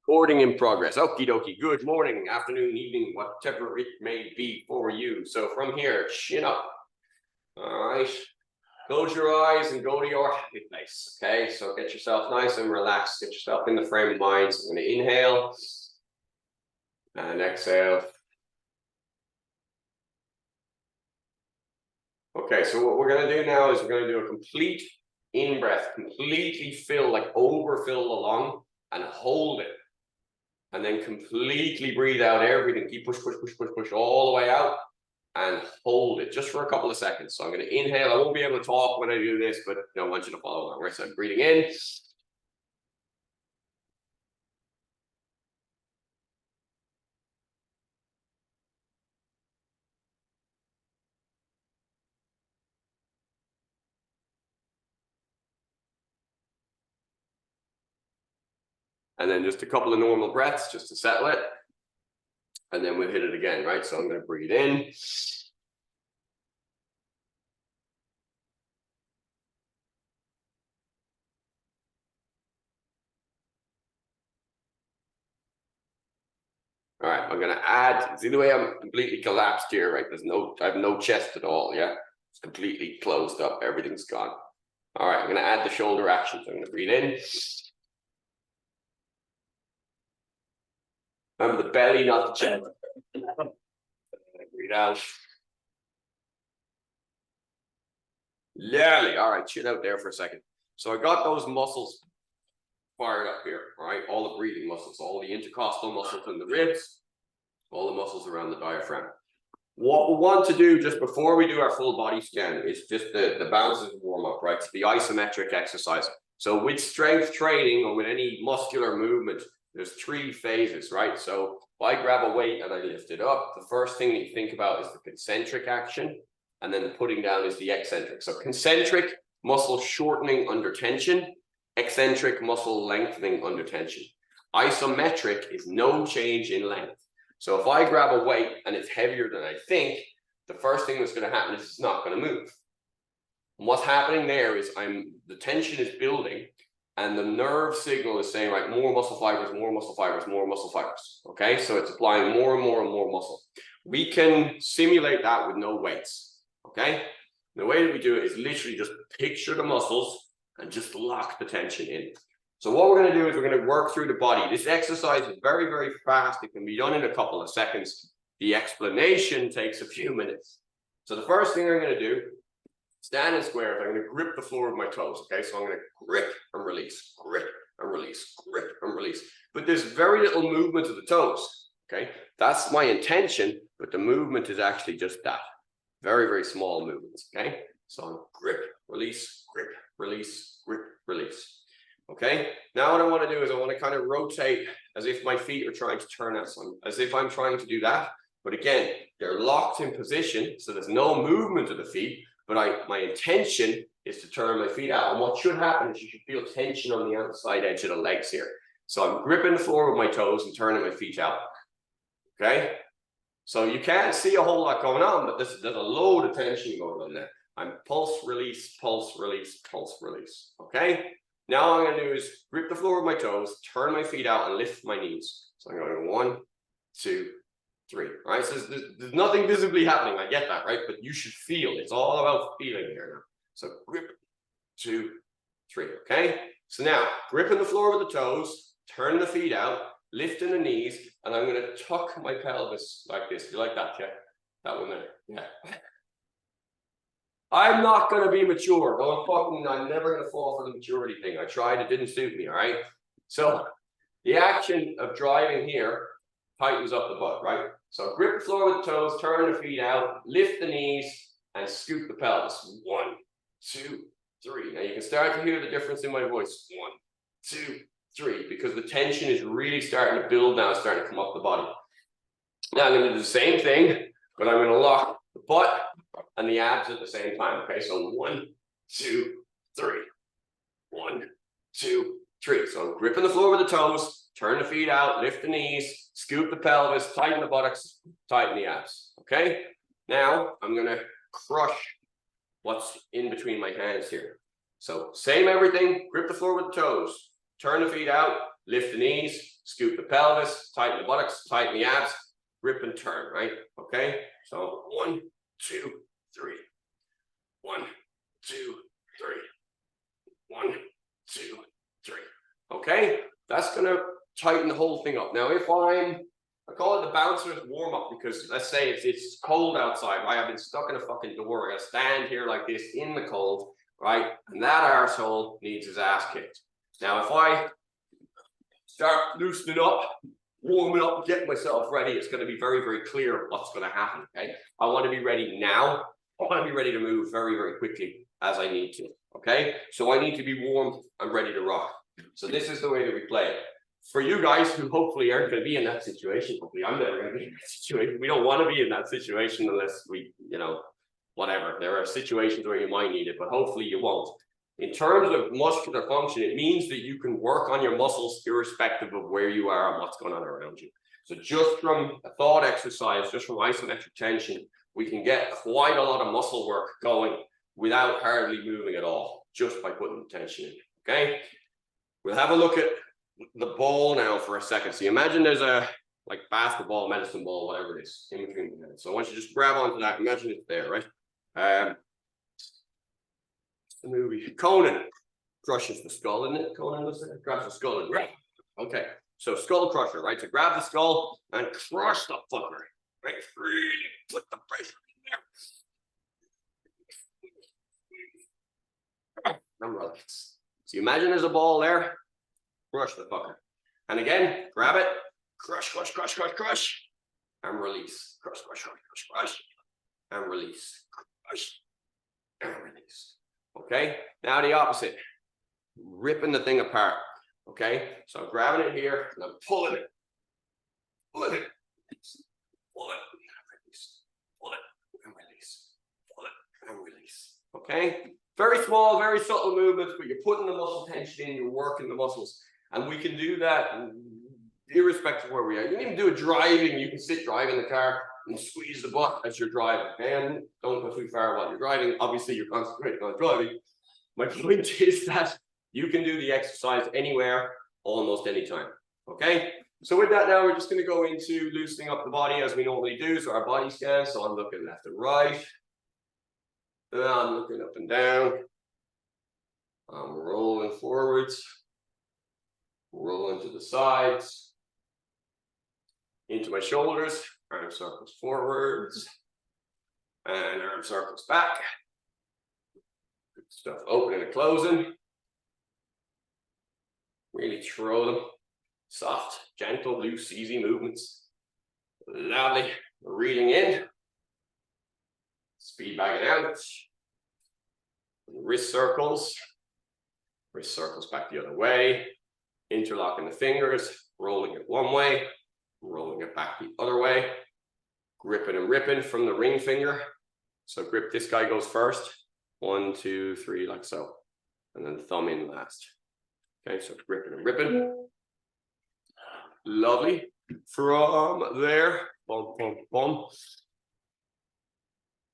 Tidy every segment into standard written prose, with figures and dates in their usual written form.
Recording in progress. Okie dokie. Good morning, afternoon, evening, whatever it may be for you. So from here, chin up. All right. Close your eyes and go to your happy place. Okay. So get yourself nice and relaxed. Get yourself in the frame of mind. So I'm going to inhale and exhale. Okay. So what we're going to do now is we're going to do a complete in-breath. Completely fill, like overfill the lung and hold it. And then completely breathe out everything. Keep push all the way out and hold it just for a couple of seconds. So I'm going to inhale. I won't be able to talk when I do this, but I want you to follow along. Right, so I'm breathing in. And then just a couple of normal breaths just to settle it. And then we'll hit it again, right? So I'm going to breathe in. All right, I'm going to add, see the way I'm completely collapsed here, right? I have no chest at all, yeah? It's completely closed up, everything's gone. All right, I'm going to add the shoulder action. So I'm going to breathe in. Remember the belly, not the chest. Breathe out. Lovely. All right, chill out there for a second. So I got those muscles fired up here, all right? All the breathing muscles, all the intercostal muscles in the ribs, all the muscles around the diaphragm. What we want to do just before we do our full body scan is just the bounces warm up, right? It's the isometric exercise. So with strength training or with any muscular movement, there's 3 phases, right? So if I grab a weight and I lift it up, the first thing that you think about is the concentric action, and then the putting down is the eccentric. So concentric, muscle shortening under tension, eccentric, muscle lengthening under tension. Isometric is no change in length. So if I grab a weight and it's heavier than I think, the first thing that's going to happen is it's not going to move. And what's happening there is the tension is building and the nerve signal is saying, right, more muscle fibers, more muscle fibers, more muscle fibers. Okay, so it's applying more and more and more muscle. We can simulate that with no weights. Okay, the way that we do it is literally just picture the muscles and just lock the tension in. So what we're going to do is we're going to work through the body. This exercise is very, very fast. It can be done in a couple of seconds. The explanation takes a few minutes. So the first thing I'm going to do, stand in squares. I'm going to grip the floor with my toes. Okay, so I'm going to grip and release, grip and release, grip and release. But there's very little movement of the toes. Okay, that's my intention, but the movement is actually just that. Very, very small movements. Okay, so I'm grip, release, grip, release, grip, release. Okay, now what I want to do is I want to kind of rotate as if my feet are trying to turn out, as if I'm trying to do that. But again, they're locked in position, so there's no movement of the feet, but my intention is to turn my feet out. And what should happen is you should feel tension on the outside edge of the legs here. So I'm gripping the floor with my toes and turning my feet out. Okay, so you can't see a whole lot going on, but there's a load of tension going on there. I'm pulse, release, pulse, release, pulse, release. Okay. Now all I'm going to do is grip the floor with my toes, turn my feet out, and lift my knees. So I'm going 1, 2, 3. All right, so there's nothing visibly happening. I get that, right? But you should feel. It's all about feeling here now. So grip, 2, 3. Okay? So now, gripping the floor with the toes, turn the feet out, lifting the knees, and I'm going to tuck my pelvis like this. You like that, yeah? That one there. Yeah. I'm not going to be mature. I'm never going to fall for the maturity thing. I tried, it didn't suit me, all right? So the action of driving here tightens up the butt, right? So grip the floor with the toes, turn the feet out, lift the knees, and scoop the pelvis. 1, 2, 3. Now you can start to hear the difference in my voice. 1, 2, 3, because the tension is really starting to build now, starting to come up the body. Now I'm going to do the same thing, but I'm going to lock the butt and the abs at the same time. Okay, so 1, 2, 3. 1, 2, 3. So I'm gripping the floor with the toes, turn the feet out, lift the knees, scoop the pelvis, tighten the buttocks, tighten the abs. Okay, now I'm going to crush what's in between my hands here. So same everything, grip the floor with the toes, turn the feet out, lift the knees, scoop the pelvis, tighten the buttocks, tighten the abs, grip and turn, right? Okay, so 1, 2, 3. 1, 2, 3. 1, 2, 3. Okay, that's gonna tighten the whole thing up. Now, if I call it the bouncer's warm up because let's say it's cold outside, right? I've been stuck in a fucking door. I gotta stand here like this in the cold, right? And that arsehole needs his ass kicked. Now, if I start loosening up, warming up, getting myself ready, it's going to be very, very clear what's going to happen. Okay, I want to be ready now. I want to be ready to move very, very quickly as I need to. Okay, so I need to be warm and ready to rock. So this is the way that we play it. For you guys who hopefully aren't going to be in that situation, hopefully I'm never going to be in that situation. We don't want to be in that situation unless we, whatever. There are situations where you might need it, but hopefully you won't. In terms of muscular function, it means that you can work on your muscles irrespective of where you are and what's going on around you. So just from a thought exercise, just from isometric tension, we can get quite a lot of muscle work going without hardly moving at all, just by putting the tension in, okay? We'll have a look at the ball now for a second. So you imagine there's a, like basketball, medicine ball, whatever it is, in between the heads. So I want you to just grab onto that, imagine it's there, right? The movie Conan crushes the skull, isn't it? Conan was there, crushes the skull, and right. Okay, so skull crusher, right? So grab the skull and crush the fucker, right? Really put the pressure in there. And relax. So you imagine there's a ball there, crush the fucker, and again, grab it, crush, crush, crush, crush, crush, and release. Crush, crush, crush, crush, crush, and release. Crush and release. Okay, now the opposite, ripping the thing apart. Okay, so I'm grabbing it here and I'm pulling it, pull it, pull it, release, pull it and release, pull it and release. Okay, very small, very subtle movements, but you're putting the muscle tension in, you're working the muscles, and we can do that irrespective of where we are. You can even do it driving. You can sit driving the car and squeeze the butt as you're driving, and don't go too far while you're driving. Obviously, you're concentrating on driving. My point is that you can do the exercise anywhere, almost anytime. Okay, so with that now, we're just going to go into loosening up the body as we normally do. So our body scan. So I'm looking left and right. I'm looking up and down. I'm rolling forwards, rolling to the sides, into my shoulders. Arm circles forwards and arm circles back. Good stuff. Opening and closing. Really throw them. Soft, gentle, loose, easy movements. Lovely. Reading in. Speed bagging out. Wrist circles. Wrist circles back the other way. Interlocking the fingers. Rolling it one way. Rolling it back the other way, gripping and ripping from the ring finger. So grip, this guy goes first, 1, 2, 3, like so, and then thumb in last. Okay, so gripping and ripping. Lovely. From there, boom, boom, boom.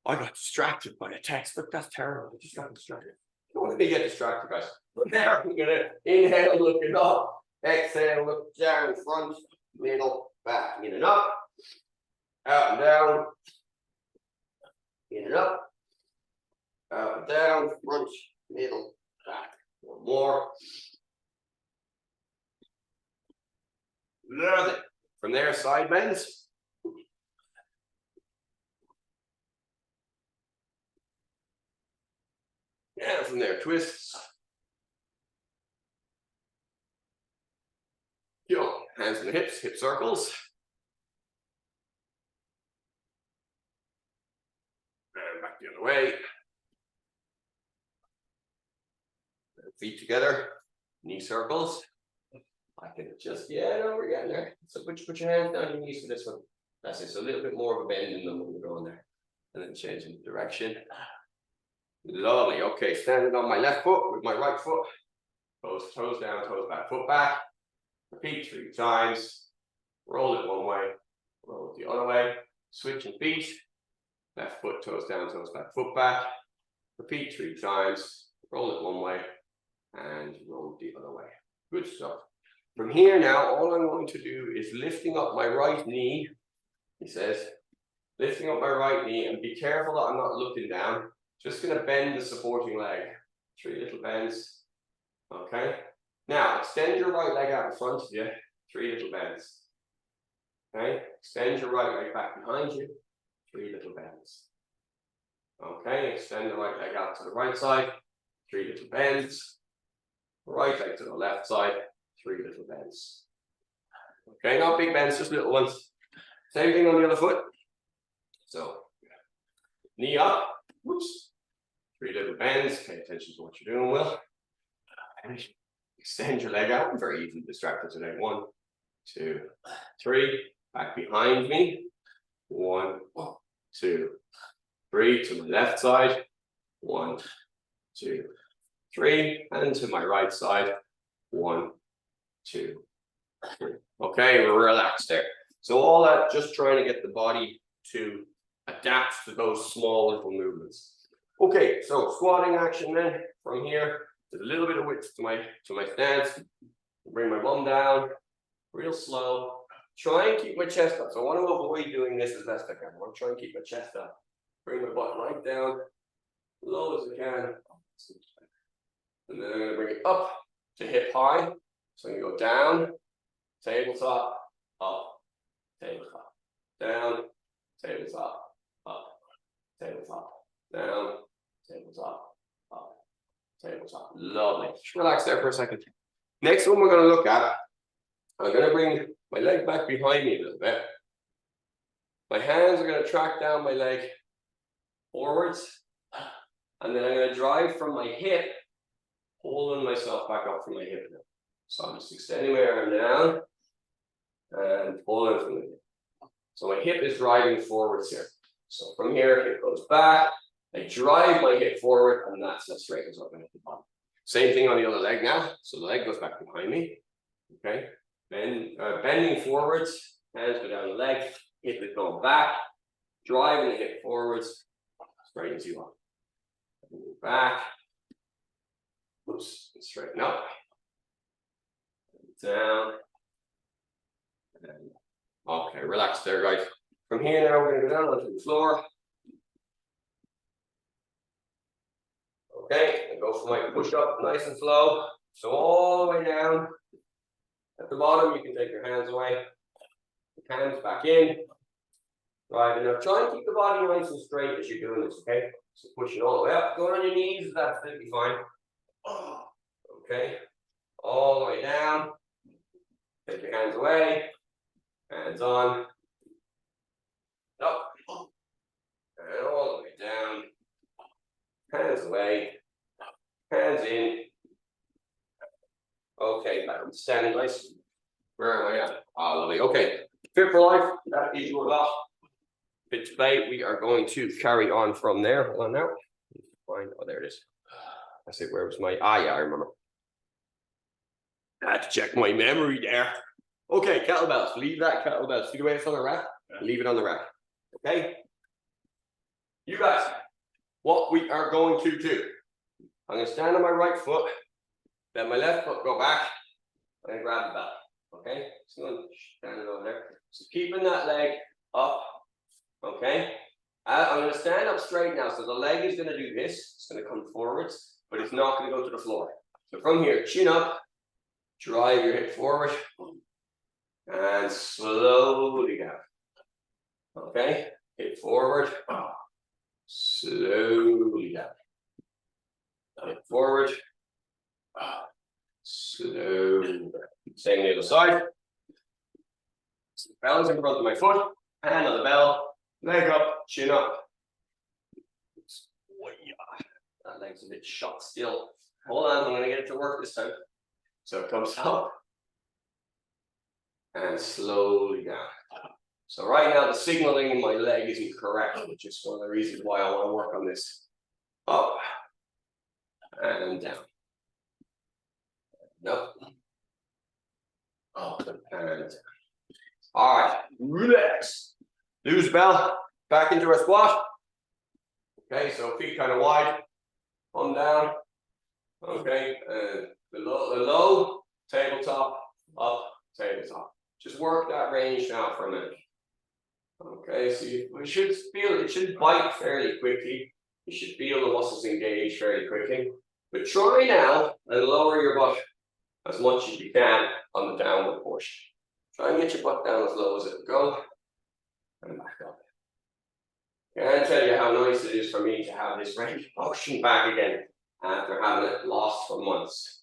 I got distracted by a text. Look, that's terrible. I just got distracted. Don't let me get distracted, guys. But there, we're gonna inhale, looking up. Exhale, look down, front, middle, back, in and up, out and down, in and up, out and down, front, middle, back. One more. Lovely. From there, side bends. And from there, twists. Yo, hands on the hips, hip circles. And back the other way. Feet together, knee circles. I can adjust, yeah, no, we're getting there. So put your hands down your knees for this one. That's it, so a little bit more of a bend in them when we're going there. And then changing direction. Lovely, okay, standing on my left foot with my right foot. Toes down, toes back, foot back. Repeat 3 times. Roll it one way, roll it the other way. Switching feet. Left foot, toes down, toes back, foot back. Repeat 3 times. Roll it one way and roll it the other way. Good stuff. From here now, all I'm going to do is lifting up my right knee, he says, lifting up my right knee, and be careful that I'm not looking down. Just going to bend the supporting leg. 3 little bends. Okay. Now, extend your right leg out in front of you. 3 little bends. Okay. Extend your right leg back behind you. 3 little bends. Okay. Extend the right leg out to the right side. 3 little bends. Right leg to the left side. 3 little bends. Okay. Not big bends, just little ones. Same thing on the other foot. So, knee up. Whoops. 3 little bends. Pay attention to what you're doing, Will. Extend your leg out. I'm very easily distracted today. 1, 2, 3. Back behind me. 1, 2, 3. To my left side. 1, 2, 3. And to my right side. 1, 2, 3. Okay, we're relaxed there. So all that, just trying to get the body to adapt to those small little movements. Okay, so squatting action then. From here, there's a little bit of width to my stance. Bring my bum down, real slow. Try and keep my chest up. So I want to avoid doing this as best I can. I want to try and keep my chest up. Bring my butt right down, low as I can. And then I'm going to bring it up to hip high. So I'm going to go down, tabletop, up, tabletop, down, tabletop, up, tabletop, down, tabletop, up, tabletop. Lovely. Just relax there for a second. Next one we're going to look at, I'm going to bring my leg back behind me a little bit. My hands are going to track down my leg forwards, and then I'm going to drive from my hip, pulling myself back up from my hip now. So I'm just extending my arm down and pulling from the hip. So my hip is driving forwards here. So from here, it goes back. I drive my hip forward, and that's as straight as up and at the bottom. Same thing on the other leg now. So the leg goes back behind me. Okay. Bending forwards, hands go down the leg, hip is going back, driving the hip forwards, straight as you are. Move back. Oops, straighten up. Down. And okay, relax there, guys. From here now, we're going to go down onto the floor. Okay, and go for my push up nice and slow. So all the way down. At the bottom, you can take your hands away. Hands back in. Right, and now try and keep the body nice and straight as you're doing this, okay? So push it all the way up. Going on your knees is absolutely fine. Okay. All the way down. Take your hands away. Hands on. Up. And all the way down. Hands away. Hands in. Okay, back to standing nice. Where am I at? Ah, lovely. Okay. Fit for life. That is your last. Fit to play. We are going to carry on from there. Hold on now. Fine. Oh, there it is. I said, where was my? Yeah, I remember. I had to check my memory there. Okay, kettlebells. Leave that kettlebell. See the way it's on the rack? Leave it on the rack. Okay? You guys, what we are going to do, I'm going to stand on my right foot, then my left foot go back, and grab the belt. Okay? So I'm going to stand it over there. So keeping that leg up. Okay? I'm going to stand up straight now. So the leg is going to do this. It's going to come forwards, but it's not going to go to the floor. So from here, chin up, drive your hip forward, and slowly down. Okay? Hip forward, slowly down. Hip forward, slowly down. Same on the other side. So the bell is in front of my foot, hand on the bell, leg up, chin up. That leg's a bit shot still. Hold on, I'm going to get it to work this time. So it comes up and slowly down. So right now the signaling in my leg isn't correct, which is one of the reasons why I want to work on this. Up and down. Up. Up and down. All right, relax. Lose bell, back into a squat. Okay, so feet kind of wide, palm down. Okay, the low tabletop, up, tables up. Just work that range now for a minute. Okay, so we should feel it should bite fairly quickly. You should feel the muscles engage fairly quickly. But try now and lower your butt as much as you can on the downward push. Try and get your butt down as low as it will go. And back up. Can't tell you how nice it is for me to have this range of motion back again after having it lost for months.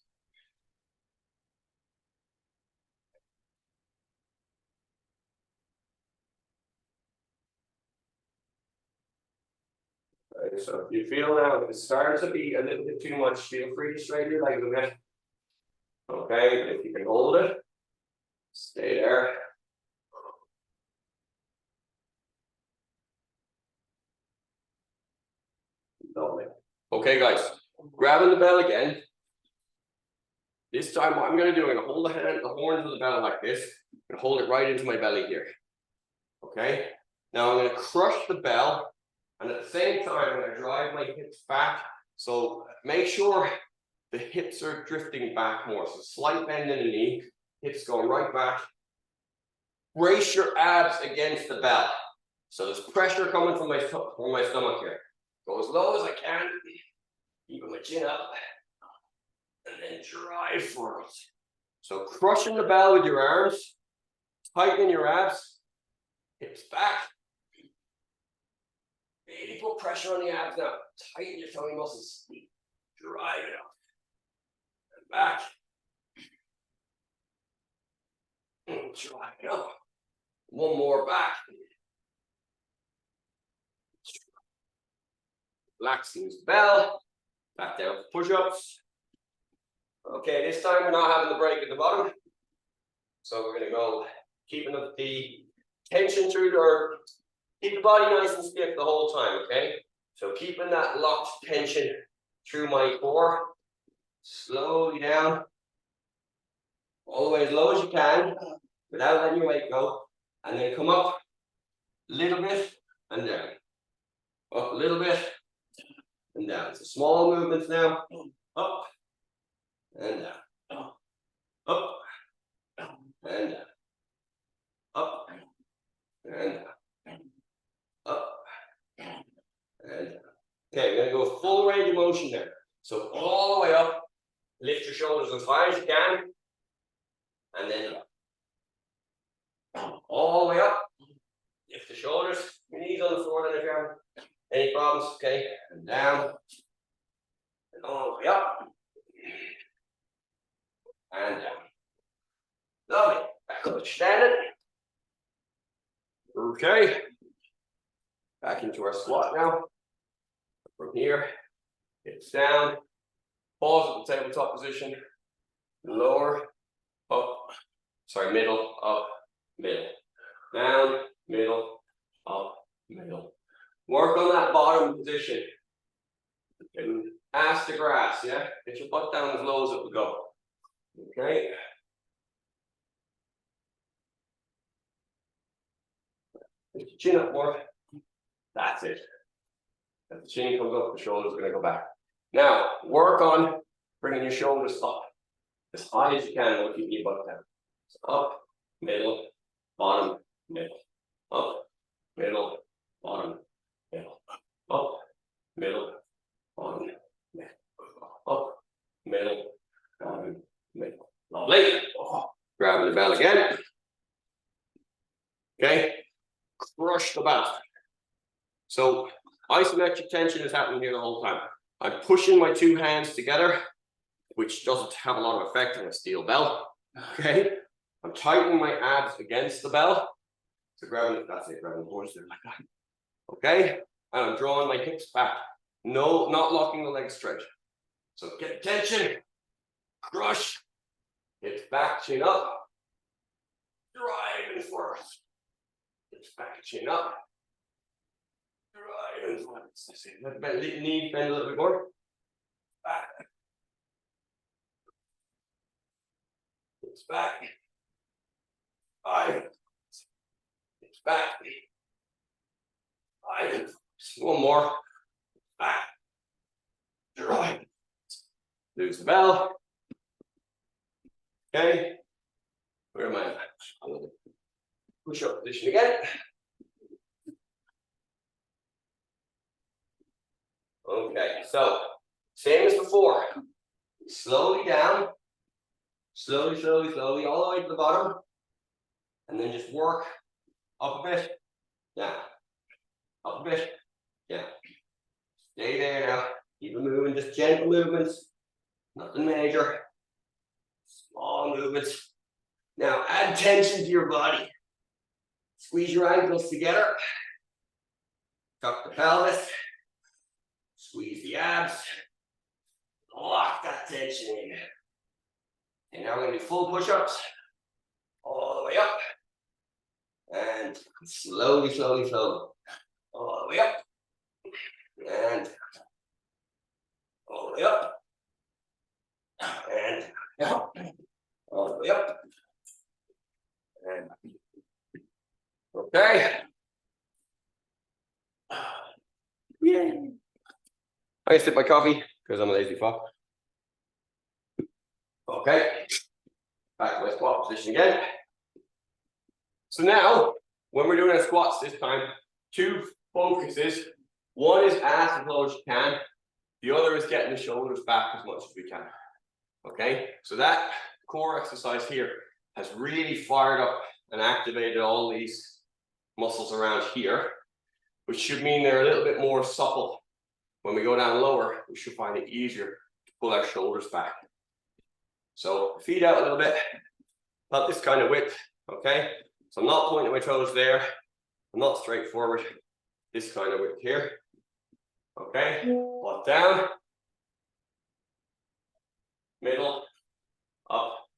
Right, so if you feel now, if it starts to be a little bit too much, feel free to straighten your legs a bit. Okay, if you can hold it, stay there. Lovely. Okay, guys, grabbing the bell again. This time, what I'm going to do, I'm going to hold the horns of the bell like this, and hold it right into my belly here. Okay. Now I'm going to crush the bell, and at the same time, I'm going to drive my hips back. So make sure the hips are drifting back more. So slight bend in the knee, hips going right back. Brace your abs against the bell. So there's pressure coming from my stomach here. Go as low as I can, keeping my chin up, and then drive forward. So crushing the bell with your arms, tightening your abs, hips back. Really put pressure on the abs now. Tighten your tummy muscles. Drive it up. And back. And drive it up. One more back. Relaxing the bell. Back down to push-ups. Okay, this time we're not having the break at the bottom. So we're going to go keeping the tension through or keep the body nice and stiff the whole time, okay? So keeping that locked tension through my core. Slowly down. All the way as low as you can without letting your weight go. And then come up a little bit and down. Up a little bit and down. So small movements now. Up and down. Up and down. Up and down. Up and down. Okay, we're going to go full range of motion there. So all the way up, lift your shoulders as high as you can, and then up. All the way up, lift the shoulders, your knees on the floor then if you have any problems, okay, and down, and all the way up, and down. Lovely. Back up, stand it. Okay. Back into our squat now. From here, hips down. Pause at the tabletop position. Lower, up, sorry, middle, up, middle. Down, middle, up, middle. Work on that bottom position. And ass to grass, yeah? Get your butt down as low as it will go. Okay. Lift your chin up more. That's it. As the chin comes up, the shoulders are going to go back. Now, work on bringing your shoulders up as high as you can while keeping your butt down. So up, middle, bottom, middle. Up, middle, bottom, middle. Up, middle, bottom, middle. Up, middle, bottom, middle. Lovely. Grabbing the bell again. Okay. Crush the bell. So isometric tension is happening here the whole time. I'm pushing my two hands together, which doesn't have a lot of effect on a steel bell. Okay. I'm tightening my abs against the bell. So grabbing it, that's it, grabbing the horns there like that. Okay. And I'm drawing my hips back. No, not locking the legs straight. So get tension. Crush. Hips back, chin up. Driving forward. Hips back, chin up. Driving forward. That's it. Let the knee bend a little bit more. Back. Hips back. Five. Hips back. Five. One more. Back. Drive. Lose the bell. Okay. Where am I? Push up position again. Okay, so same as before. Slowly down. Slowly, slowly, slowly, all the way to the bottom. And then just work up a bit. Down. Up a bit. Down. Stay there now. Keep it moving, just gentle movements. Nothing major. Small movements. Now add tension to your body. Squeeze your ankles together. Tuck the pelvis. Squeeze the abs. Lock that tension in. And now we're going to do full push-ups. All the way up. And slowly, slowly, slowly. All the way up. And all the way up. And down. All the way up. And okay. Yeah. I sip my coffee because I'm a lazy fuck. Okay. Back to my squat position again. So now, when we're doing our squats this time, two focuses. One is ass as low as you can. The other is getting the shoulders back as much as we can. Okay, so that core exercise here has really fired up and activated all these muscles around here, which should mean they're a little bit more supple. When we go down lower, we should find it easier to pull our shoulders back. So feet out a little bit, not this kind of width, okay? So I'm not pointing my toes there. I'm not straight forward. This kind of width here. Okay, butt down. Middle, up,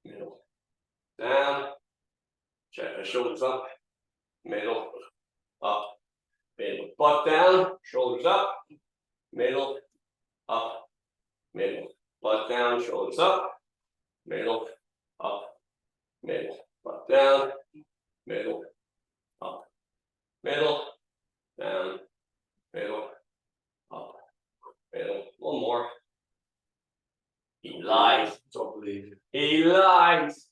middle, down. Check the shoulders up, middle, up, middle. Butt down, shoulders up, middle, up, middle. Butt down, shoulders up, middle, up, middle. Butt down, middle, up, middle, down, middle, up, middle. One more. He lies. Don't believe it. He lies.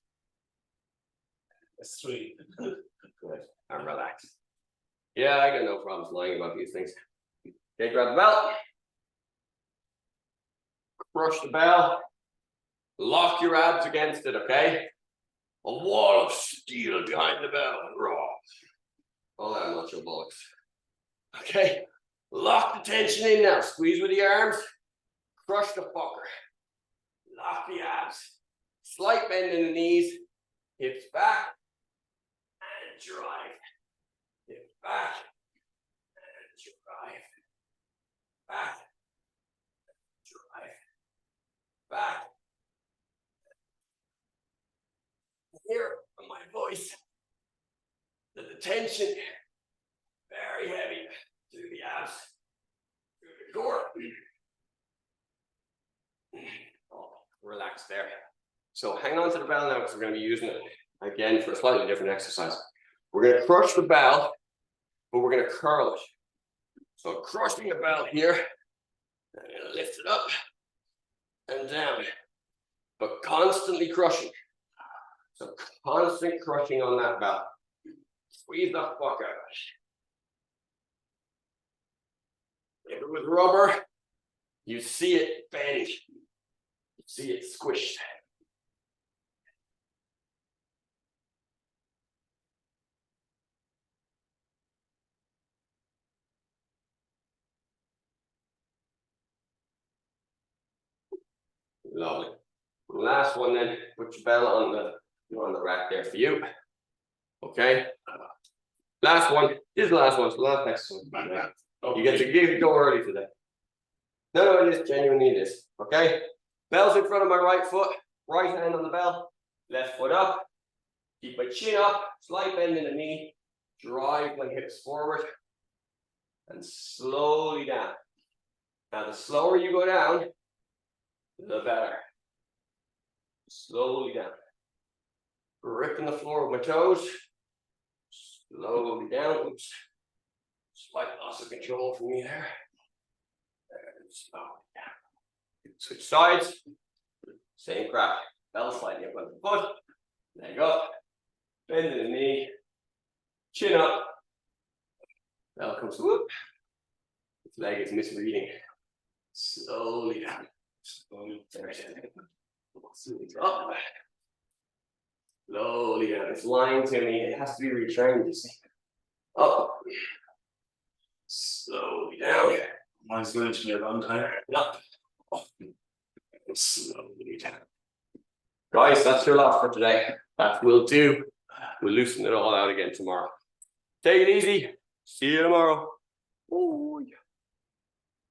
That's sweet. Good. I'm relaxed. Yeah, I got no problems lying about these things. Okay, grab the belt. Crush the bell. Lock your abs against it, okay? A wall of steel behind the bell. Raw. All that much of bollocks. Okay. Lock the tension in now. Squeeze with the arms. Crush the fucker. Lock the abs. Slight bend in the knees. Hips back. And drive. Hips back. And drive. Back. Drive. Back. Hear my voice. The tension. Very heavy. Through the abs. Through the core. Relax there. So hang on to the bell now because we're going to be using it again for a slightly different exercise. We're going to crush the bell, but we're going to curl it. So crushing the bell here, I'm going to lift it up and down, but constantly crushing. So constant crushing on that bell. Squeeze the fuck out of it. If it was rubber, you see it bend. See it squished. Lovely. Last one then, put your bell on the rack there for you. Okay. Last one. This is the last one. It's the last exercise. You get to go early today. No, it is genuinely this. Okay. Bell's in front of my right foot. Right hand on the bell. Left foot up. Keep my chin up. Slight bend in the knee. Drive my hips forward. And slowly down. Now, the slower you go down, the better. Slowly down. Gripping the floor with my toes. Slowly down. Oops. Slight loss of control from me there. And slowly down. Switch sides. Same crap. Bell slightly up on the foot. Leg up, bend the knee, chin up. Now comes whoop. This leg is misreading. Slowly down. Slowly up. Slowly down. It's lying to me. It has to be retrained, you see. Up. Slowly down. Mine's going to be a long time. Up. Slowly down. Guys, that's your lot for today. That will do. We'll loosen it all out again tomorrow. Take it easy. See you tomorrow. Oh, yeah.